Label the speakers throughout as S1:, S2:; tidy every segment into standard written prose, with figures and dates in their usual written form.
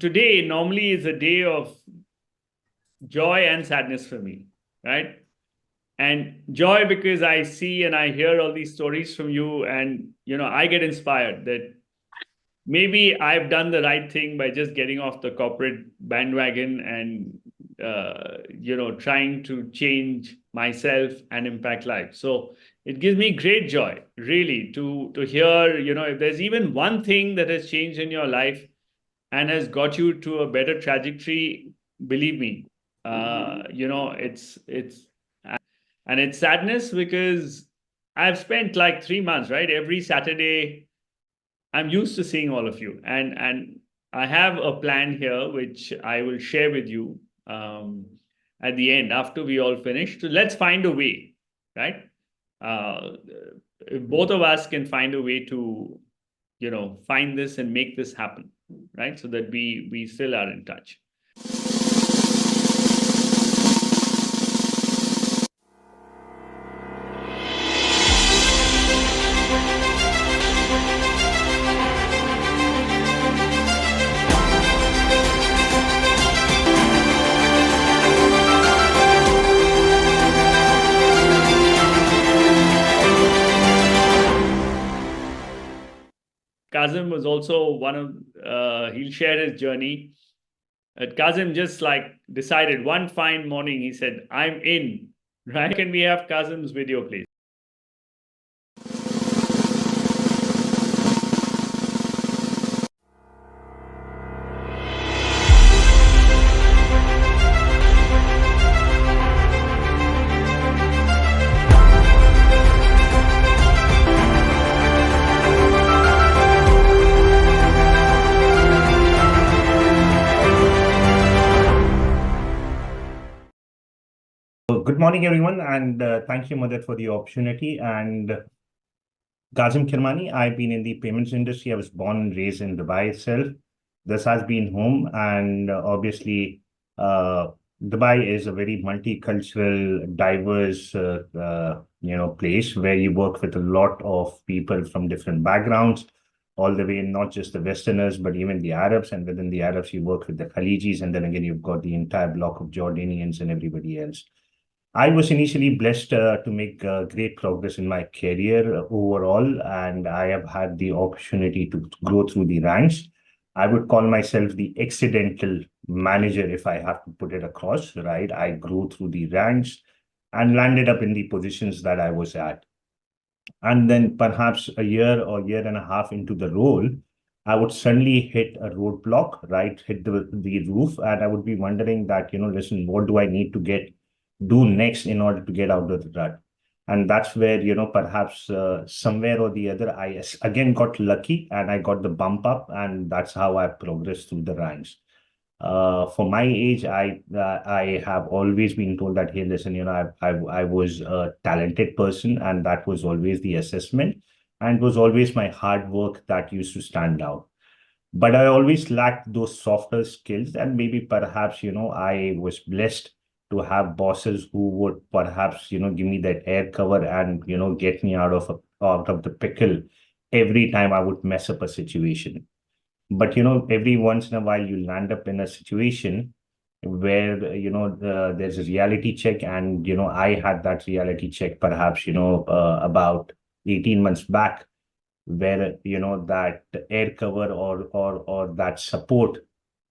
S1: today normally is a day of joy and sadness for me, right? And joy because I see and I hear all these stories from you, and I get inspired that maybe I've done the right thing by just getting off the corporate bandwagon and trying to change myself and impact life. So it gives me great joy, really, to hear, if there's even one thing that has changed in your life and has got you to a better trajectory, believe me, it's and it's sadness because I've spent like 3 months, right? Every Saturday, I'm used to seeing all of you, and I have a plan here which I will share with you at the end after we all finish. So let's find a way, right? Uh, if both of us can find a way to, find this and make this happen, right? So that we still are in touch. Kazim was also one of, he'll share his journey. Kazim just like decided one fine morning, he said, I'm in, right? Can we have Kazim's video, please?
S2: Good morning, everyone, and thank you, Mudit, for the opportunity. And Kazim Kirmani, I've been in the payments industry. I was born and raised in Dubai itself. This has been home, and obviously, Dubai is a very multicultural, diverse, place where you work with a lot of people from different backgrounds, all the way, not just the Westerners, but even the Arabs. And within the Arabs, you work with the Khalijis, and then again, you've got the entire block of Jordanians and everybody else. I was initially blessed to make great progress in my career overall, and I have had the opportunity to grow through the ranks. I would call myself the accidental manager if I have to put it across, right? I grew through the ranks and landed up in the positions that I was at. And then perhaps a year or year and a half into the role, I would suddenly hit a roadblock, right? Hit the roof, and I would be wondering that, listen, what do I need to do next in order to get out of the rut? And that's where, perhaps somewhere or the other, I again got lucky and I got the bump up, and that's how I progressed through the ranks. For my age, I have always been told that, hey, listen, I was a talented person, and that was always the assessment, and it was always my hard work that used to stand out. But I always lacked those softer skills, and maybe perhaps, I was blessed to have bosses who would perhaps, give me that air cover and, get me out of the pickle every time I would mess up a situation. But, every once in a while you land up in a situation where, there's a reality check. And, I had that reality check perhaps, about 18 months back, where, that air cover or that support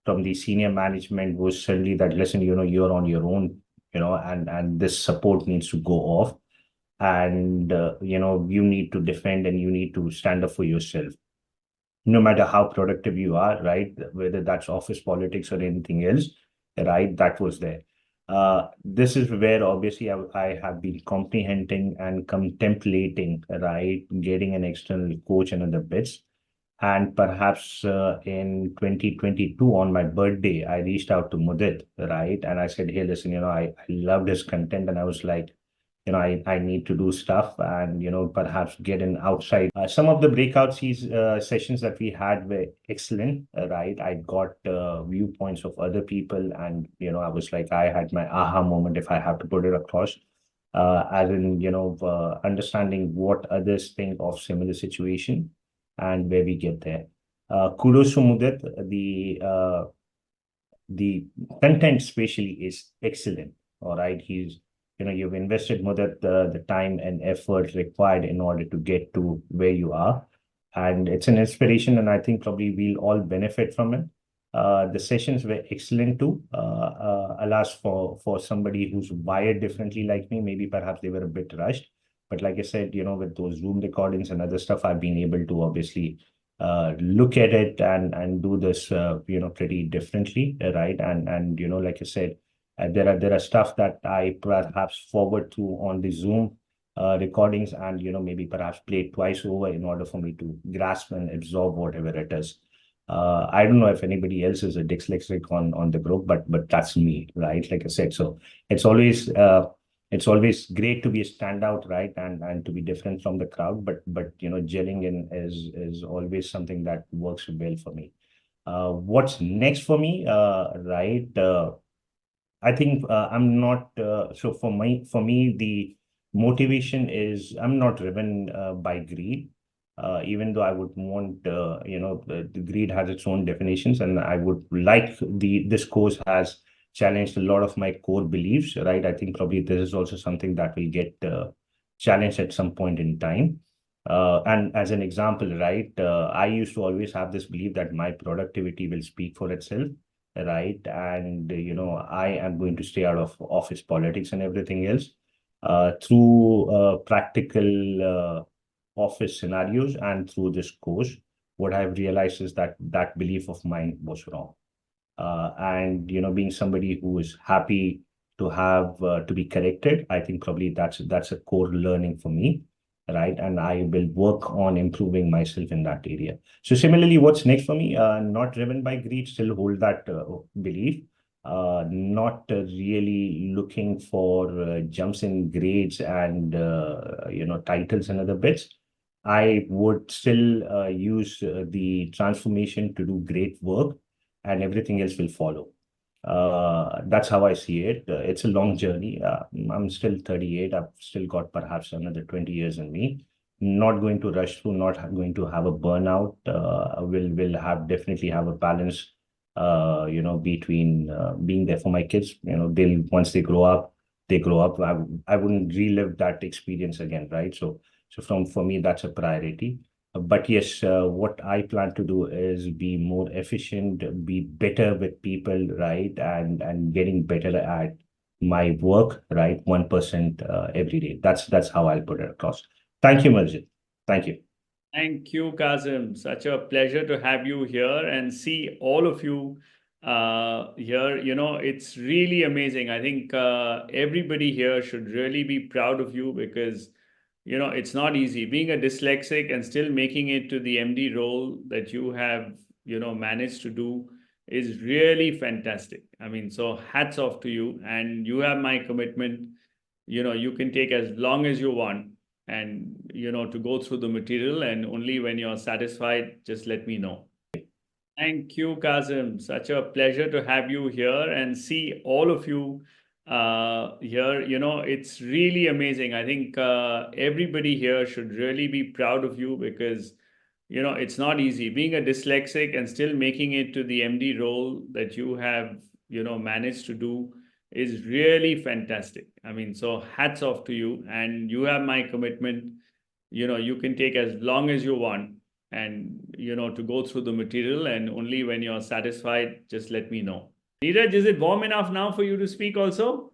S2: from the senior management was suddenly that, listen, you're on your own, and this support needs to go off. And, you need to defend and you need to stand up for yourself, no matter how productive you are, right? Whether that's office politics or anything else, right? That was there. This is where obviously I have been comprehending and contemplating, right? Getting an external coach and other bits. And perhaps in 2022, on my birthday, I reached out to Mudit, right? And I said, hey, listen, I loved his content. And I was like, I need to do stuff and, perhaps get an outside. Some of the breakout sessions that we had were excellent, right? I got viewpoints of other people, and, I was like, I had my aha moment, if I have to put it across, as in, understanding what others think of similar situation and where we get there. Kudos to Mudit. The the content spatially is excellent. All right. You've invested more the time and effort required in order to get to where you are. And it's an inspiration, and I think probably we'll all benefit from it. The sessions were excellent too. Alas, for somebody who's wired differently like me, maybe perhaps they were a bit rushed. But like I said, with those Zoom recordings and other stuff, I've been able to obviously look at it and do this, pretty differently, right? And like I said, there are stuff that I perhaps forward to on the Zoom recordings, and maybe perhaps play it twice over in order for me to grasp and absorb whatever it is. I don't know if anybody else is a dyslexic on the group, but that's me, right? Like I said, so it's always great to be a standout, right, and to be different from the crowd. But gelling in is always something that works well for me. What's next for me, right? I think I'm not so for me the motivation is I'm not driven by greed, even though I would want the greed has its own definitions, and I would like this course has challenged a lot of my core beliefs, right? I think probably this is also something that will get challenged at some point in time. And as an example, right, I used to always have this belief that my productivity will speak for itself, right? And I am going to stay out of office politics and everything else through practical office scenarios and through this course. What I've realized is that belief of mine was wrong. And being somebody who is happy to have to be corrected, I think probably that's a core learning for me, right? And I will work on improving myself in that area. So similarly, what's next for me? Not driven by greed, still hold that belief. Not really looking for jumps in grades and titles and other bits. I would still use the transformation to do great work, and everything else will follow. That's how I see it. It's a long journey. I'm still 38. I've still got perhaps another 20 years in me. Not going to rush through, not going to have a burnout. Will definitely have a balance, between being there for my kids. They'll once they grow up, they grow up. I wouldn't relive that experience again, right? So for me, that's a priority. But yes, what I plan to do is be more efficient, be better with people, right? And getting better at my work, right? 1% every day. That's how I'll put it across. Thank you, Mudit. Thank you.
S1: Thank you, Kazim. Such a pleasure to have you here and see all of you here. It's really amazing. I think everybody here should really be proud of you because, it's not easy being a dyslexic and still making it to the MD role that you have, managed to do is really fantastic. I mean, so hats off to you, and you have my commitment. You can take as long as you want and to go through the material, and only when you're satisfied, just let me know. Thank you, Kazim. Such a pleasure to have you here and see all of you here. It's really amazing. I think everybody here should really be proud of you because it's not easy being a dyslexic and still making it to the MD role that you have managed to do is really fantastic. I mean, so hats off to you, and you have my commitment. You can take as long as you want and to go through the material, and only when you're satisfied, just let me know. Neeraj, is it warm enough now for you to speak also?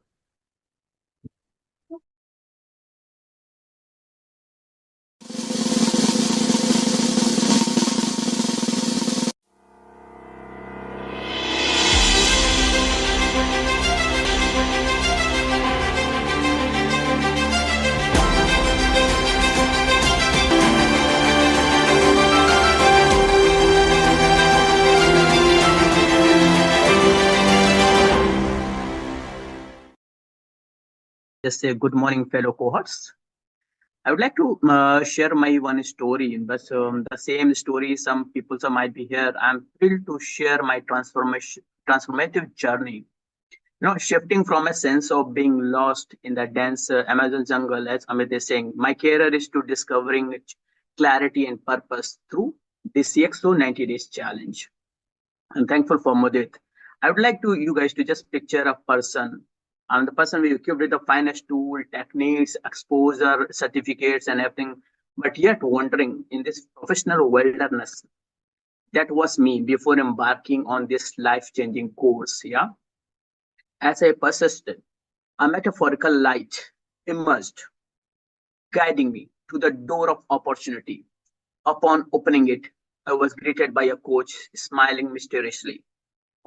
S3: Just say good morning, fellow cohorts. I would like to share my one story, but the same story some people might be here. I'm thrilled to share my transformative journey. Shifting from a sense of being lost in the dense Amazon jungle, as Amit is saying, my career is to discovering clarity and purpose through the CXO 90 days challenge. I'm thankful for Mudit. I would like you guys to just picture a person, and the person will be equipped with the finest tool, techniques, exposure, certificates, and everything, but yet wondering in this professional wilderness. That was me before embarking on this life-changing course. Yeah. As I persisted, a metaphorical light emerged, guiding me to the door of opportunity. Upon opening it, I was greeted by a coach smiling mysteriously,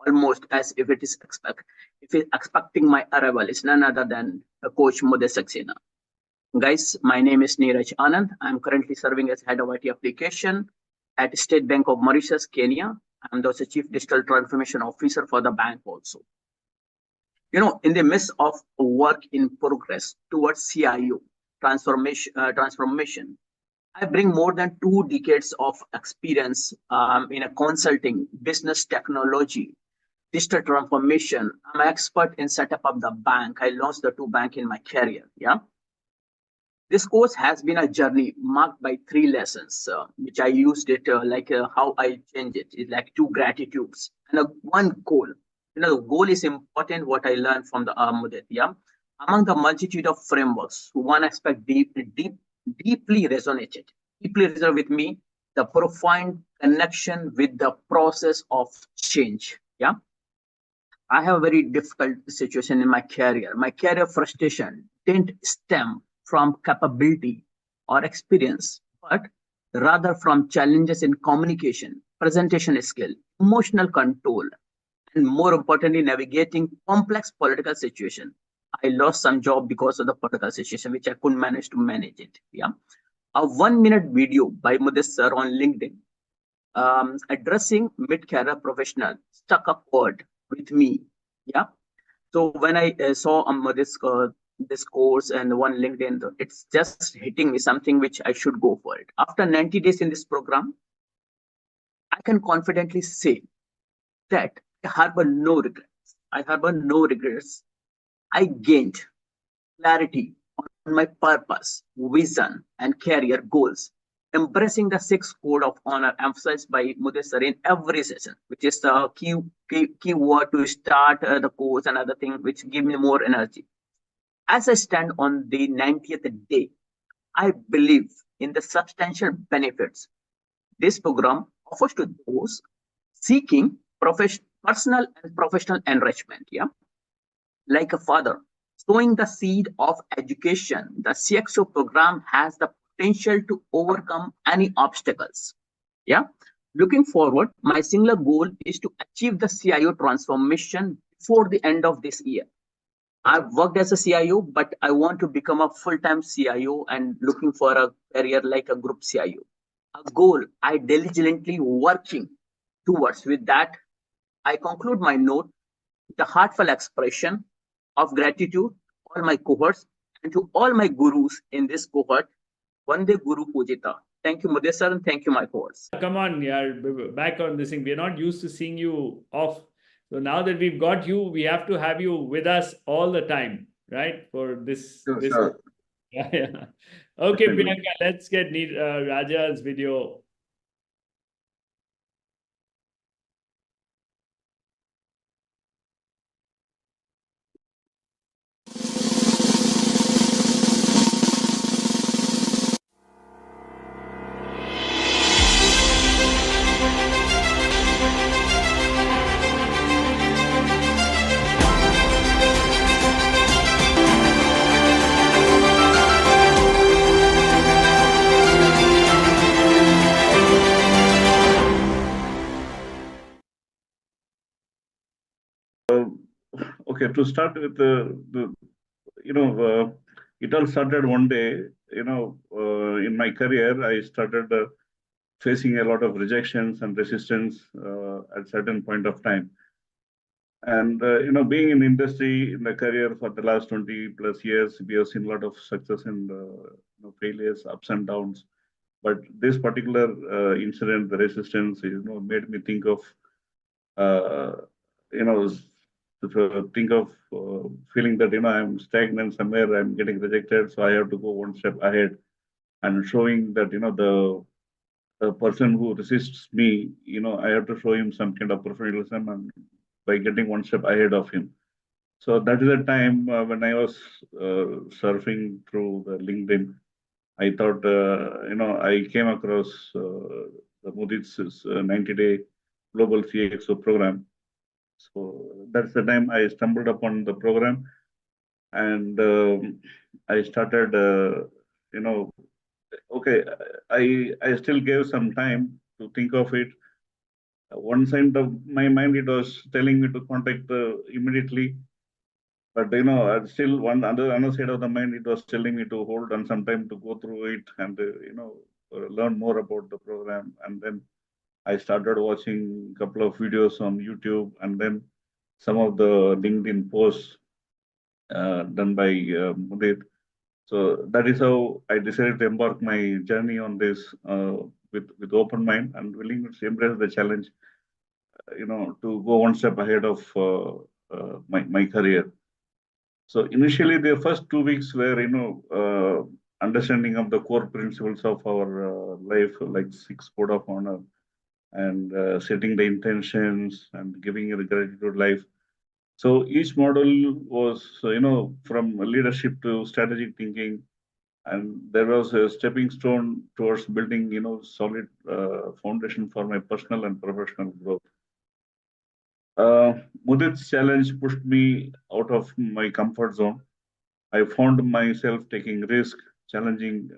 S3: almost as if if it expecting my arrival is none other than a coach Mudit Saxena. Guys, my name is Neeraj Anand. I'm currently serving as head of IT application at State Bank of Mauritius, Kenya. I'm also chief digital transformation officer for the bank also. In the midst of work in progress towards CIO transformation, I bring more than 2 decades of experience in a consulting, business technology, digital transformation. I'm an expert in setup of the bank. I launched the 2 bank in my career. Yeah. This course has been a journey marked by 3 lessons, which I used it how I change it. It's like 2 gratitudes and one goal. The goal is important. What I learned from the Mudit, yeah. Among the multitude of frameworks, one aspect deeply resonated with me: the profound connection with the process of change. Yeah, I have a very difficult situation in my career. My career frustration didn't stem from capability or experience, but rather from challenges in communication, presentation skill, emotional control, and more importantly, navigating complex political situation. I lost some job because of the political situation, which I couldn't manage to manage it. Yeah. A 1 minute video by Mudit sir on LinkedIn addressing mid-career professional stuck a chord with me. Yeah. So when I saw this course and one LinkedIn, it's just hitting me something which I should go for it. After 90 days in this program, I can confidently say that I harbor no regrets. I gained clarity on my purpose, vision, and career goals. Embracing the 6 code of honor emphasized by Mudit sir in every session, which is the key word to start the course and other thing, which give me more energy. As I stand on the 90th day, I believe in the substantial benefits this program offers to those seeking personal and professional enrichment. Yeah, like a father sowing the seed of education, the CXO program has the potential to overcome any obstacles. Yeah. Looking forward, my singular goal is to achieve the CIO transformation before the end of this year. I've worked as a CIO, but I want to become a full-time CIO and looking for a career like a group CIO. A goal I diligently working towards. With that, I conclude my note with a heartfelt expression of gratitude to all my cohorts and to all my gurus in this cohort. Vande Guru Pujita. Thank you, Mudit sir, and thank you, my cohorts.
S1: Come on, yeah, back on this thing. We're not used to seeing you off. So now that we've got you, we have to have you with us all the time, right? For this.
S4: Sure.
S1: Yeah, yeah. Okay, Priyanka, let's get Raja's video.
S4: Okay, to start with it all started one day. In my career, I started facing a lot of rejections and resistance at certain point of time. And being in industry in the career for the last 20 plus years, we have seen a lot of success and failures, ups and downs. But this particular incident, the resistance, made me think of feeling that I'm stagnant somewhere, I'm getting rejected, so I have to go one step ahead, and showing that the person who resists me, I have to show him some kind of professionalism and by getting one step ahead of him. So that is the time when I was surfing through the LinkedIn. I thought, I came across the Mudit's 90-day global CXO program. So that's the time I stumbled upon the program, and I started, okay, I still gave some time to think of it. One side of my mind, it was telling me to contact immediately, but still another side of the mind, it was telling me to hold on some time to go through it and learn more about the program. And then I started watching a couple of videos on YouTube, and then some of the LinkedIn posts done by Mudit. So that is how I decided to embark my journey on this with open mind and willing to embrace the challenge, to go one step ahead of my career. So initially, the first 2 weeks were, understanding of the core principles of our life, like 6 code of honor, and setting the intentions and giving the gratitude life. So each model was, from leadership to strategic thinking, and there was a stepping stone towards building, solid foundation for my personal and professional growth. Mudit's challenge pushed me out of my comfort zone. I found myself taking risk, challenging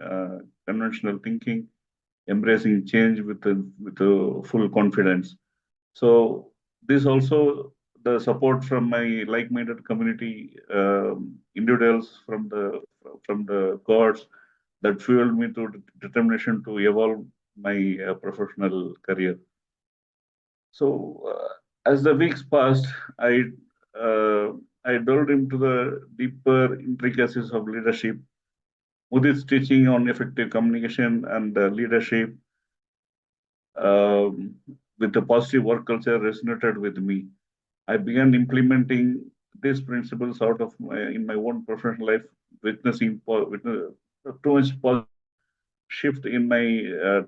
S4: conventional thinking, embracing change with full confidence. So this also the support from my like-minded community, individuals from the gods, that fueled me to determination to evolve my professional career. So as the weeks passed, uh, I delved into the deeper intricacies of leadership. Mudit's teaching on effective communication and leadership with a positive work culture resonated with me. I began implementing these principles in my own professional life, witnessing too much positive shift in my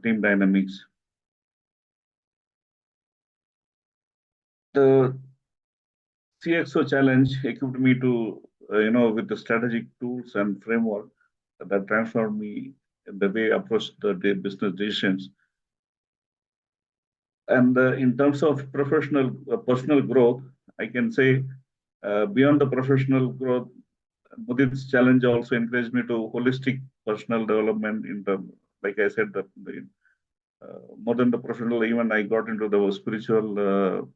S4: team dynamics. The CXO challenge equipped me to, with the strategic tools and framework that transformed me in the way I approach the business decisions. And in terms of personal growth, I can say beyond the professional growth, Mudit's challenge also encouraged me to holistic personal development in like I said, more than the professional, even I got into the spiritual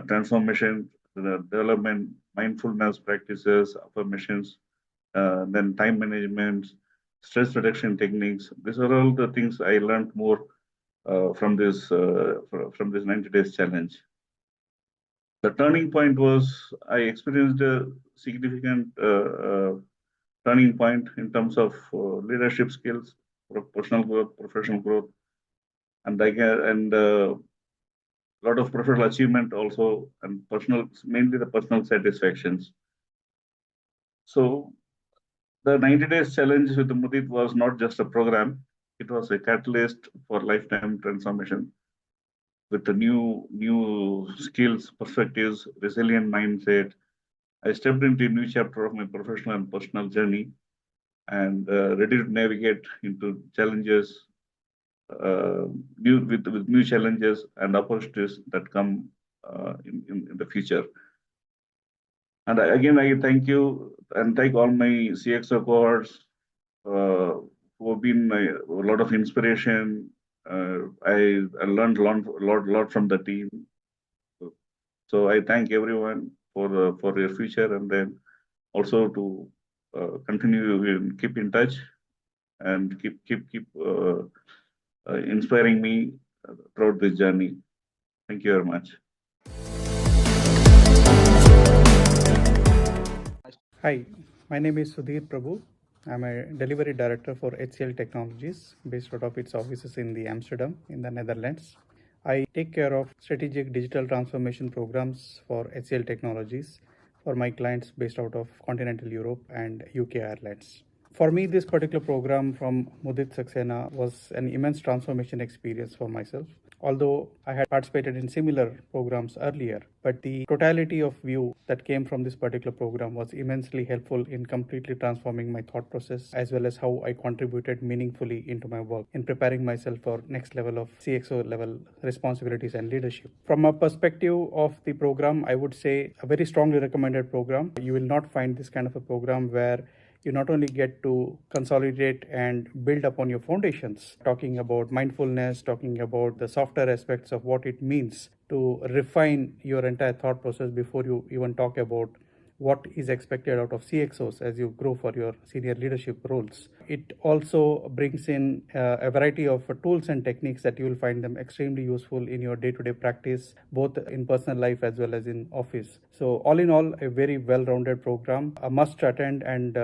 S4: transformation, the development, mindfulness practices, affirmations, then time management, stress reduction techniques. These are all the things I learned more from this 90 days challenge. The turning point was I experienced a significant turning point in terms of leadership skills, personal growth, professional growth, and a lot of professional achievement also, and mainly the personal satisfactions. So the 90 days challenge with the Mudit was not just a program; it was a catalyst for lifetime transformation with the new skills, perspectives, resilient mindset. I stepped into a new chapter of my professional and personal journey, and ready to navigate into challenges, with new challenges and opportunities that come in the future. And again, I thank you and thank all my CXO cohorts who have been a lot of inspiration. I learned a lot from the team. So I thank everyone for your future, and then also to continue and keep in touch and keep inspiring me throughout this journey. Thank you very much.
S5: Hi, my name is Sudhir Prabhu. I'm a delivery director for HCL Technologies based out of its offices in the Amsterdam in the Netherlands. I take care of strategic digital transformation programs for HCL Technologies for my clients based out of continental Europe and UK Ireland. For me, this particular program from Mudit Saxena was an immense transformation experience for myself. although I had participated in similar programs earlier, but the totality of view that came from this particular program was immensely helpful in completely transforming my thought process as well as how I contributed meaningfully into my work in preparing myself for next level of CXO level responsibilities and leadership. From a perspective of the program, I would say a very strongly recommended program. You will not find this kind of a program where you not only get to consolidate and build upon your foundations, talking about mindfulness, talking about the softer aspects of what it means to refine your entire thought process before you even talk about what is expected out of CXOs as you grow for your senior leadership roles. It also brings in a variety of tools and techniques that you will find them extremely useful in your day-to-day practice, both in personal life as well as in office. So all in all, a very well-rounded program, a must attend, and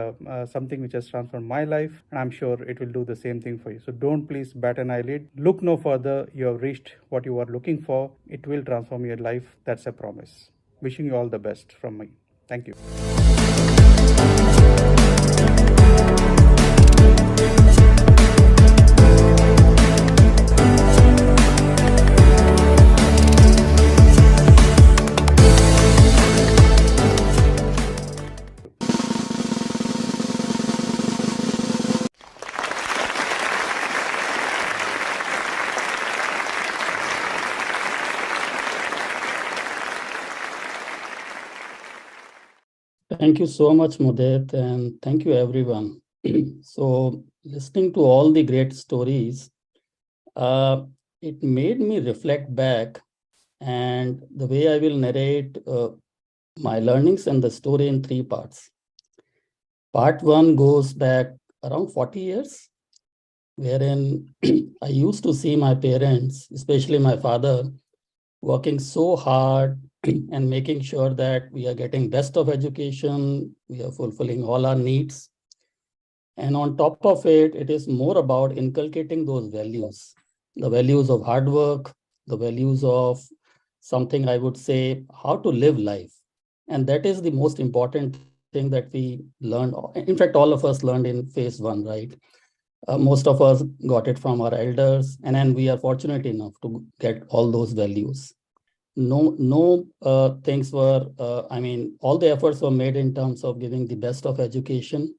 S5: something which has transformed my life, and I'm sure it will do the same thing for you. So don't please bat an eyelid. Look no further. You have reached what you are looking for. It will transform your life. That's a promise. Wishing you all the best from me. Thank you.
S6: Thank you so much, Mudit, and thank you, everyone. So, listening to all the great stories, it made me reflect back, and the way I will narrate my learnings and the story in three parts. Part one goes back around 40 years, wherein I used to see my parents, especially my father, working so hard and making sure that we are getting best of education, we are fulfilling all our needs. And on top of it, it is more about inculcating those values, the values of hard work, the values of something I would say, how to live life. And that is the most important thing that we learned. In fact, all of us learned in phase one, right? Most of us got it from our elders, and then we are fortunate enough to get all those values. No things were, all the efforts were made in terms of giving the best of education.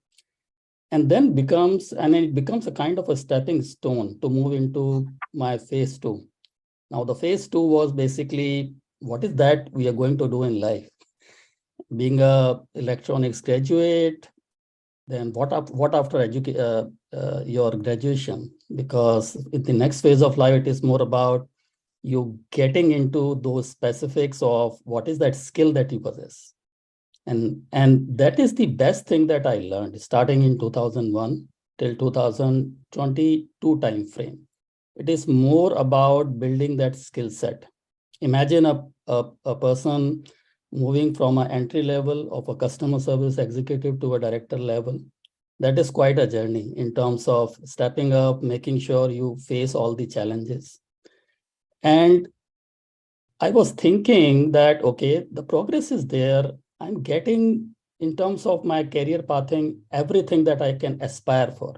S6: And then it becomes a kind of a stepping stone to move into my phase two. Now, the phase two was basically, what is that we are going to do in life? Being a electronics graduate, then what after your graduation? Because in the next phase of life, it is more about you getting into those specifics of what is that skill that you possess. And that is the best thing that I learned starting in 2001 till 2022 time frame. It is more about building that skill set. Imagine a person moving from an entry level of a customer service executive to a director level. That is quite a journey in terms of stepping up, making sure you face all the challenges. And I was thinking that, okay, the progress is there. I'm getting, in terms of my career pathing, everything that I can aspire for.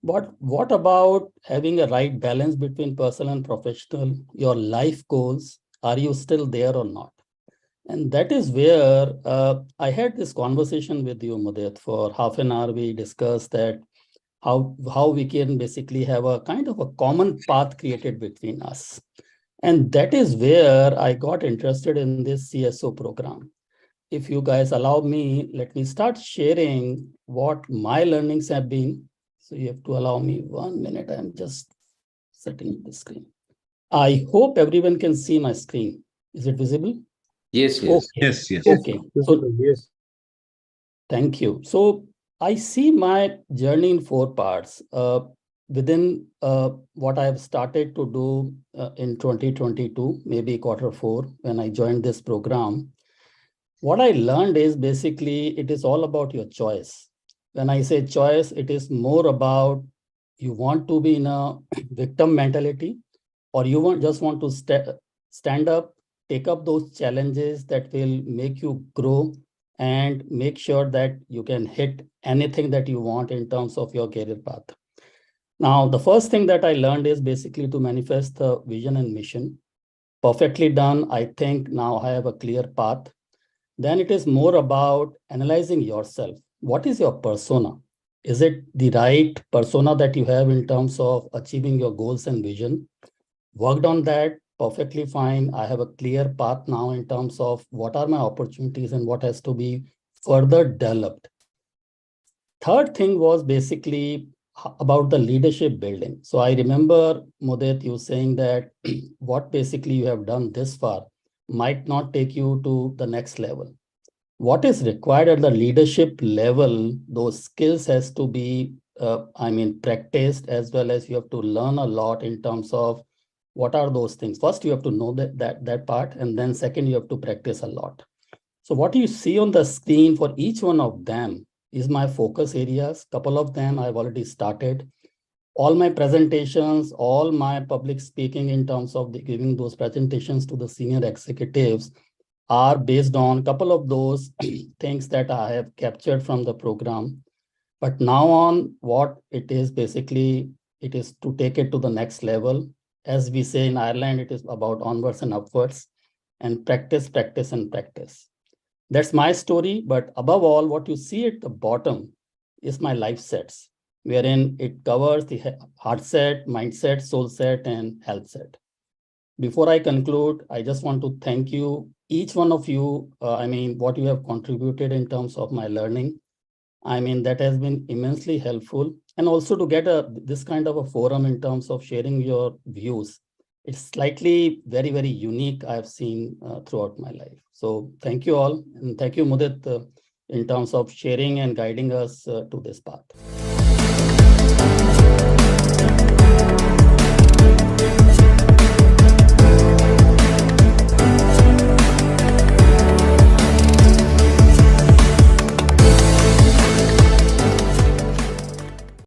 S6: But what about having a right balance between personal and professional, your life goals? Are you still there or not? And that is where I had this conversation with you, Mudit. For half an hour, we discussed that how we can basically have a kind of a common path created between us. And that is where I got interested in this CSO program. If you guys allow me, let me start sharing what my learnings have been. So you have to allow me 1 minute. I'm just setting the screen. I hope everyone can see my screen. Is it visible?
S7: Yes.
S6: Okay.
S2: Yes.
S6: Okay. So, yes. Thank you. So I see my journey in 4 parts. Within what I have started to do in 2022, maybe Q4, when I joined this program, what I learned is basically it is all about your choice. When I say choice, it is more about you want to be in a victim mentality, or you just want to stand up, take up those challenges that will make you grow and make sure that you can hit anything that you want in terms of your career path. Now, the first thing that I learned is basically to manifest the vision and mission. Perfectly done. I think now I have a clear path. Then it is more about analyzing yourself. What is your persona? Is it the right persona that you have in terms of achieving your goals and vision? Worked on that, perfectly fine. I have a clear path now in terms of what are my opportunities and what has to be further developed. Third thing was basically about the leadership building. So I remember, Mudit, you saying that what basically you have done this far might not take you to the next level. What is required at the leadership level, those skills has to be, practiced, as well as you have to learn a lot in terms of what are those things. First, you have to know that part, and then second, you have to practice a lot. So what you see on the screen for each one of them is my focus areas. Couple of them I've already started. All my presentations, all my public speaking in terms of giving those presentations to the senior executives are based on a couple of those things that I have captured from the program. But now on, what it is basically, it is to take it to the next level. As we say in Ireland, it is about onwards and upwards, and practice, practice, and practice. That's my story. But above all, what you see at the bottom is my life sets, wherein it covers the heart set, mindset, soul set, and health set. Before I conclude, I just want to thank you, each one of you, what you have contributed in terms of my learning. That has been immensely helpful. And also to get this kind of a forum in terms of sharing your views. It's slightly very, very unique I've seen throughout my life. So thank you all. And thank you, Mudit, in terms of sharing and guiding us to this path.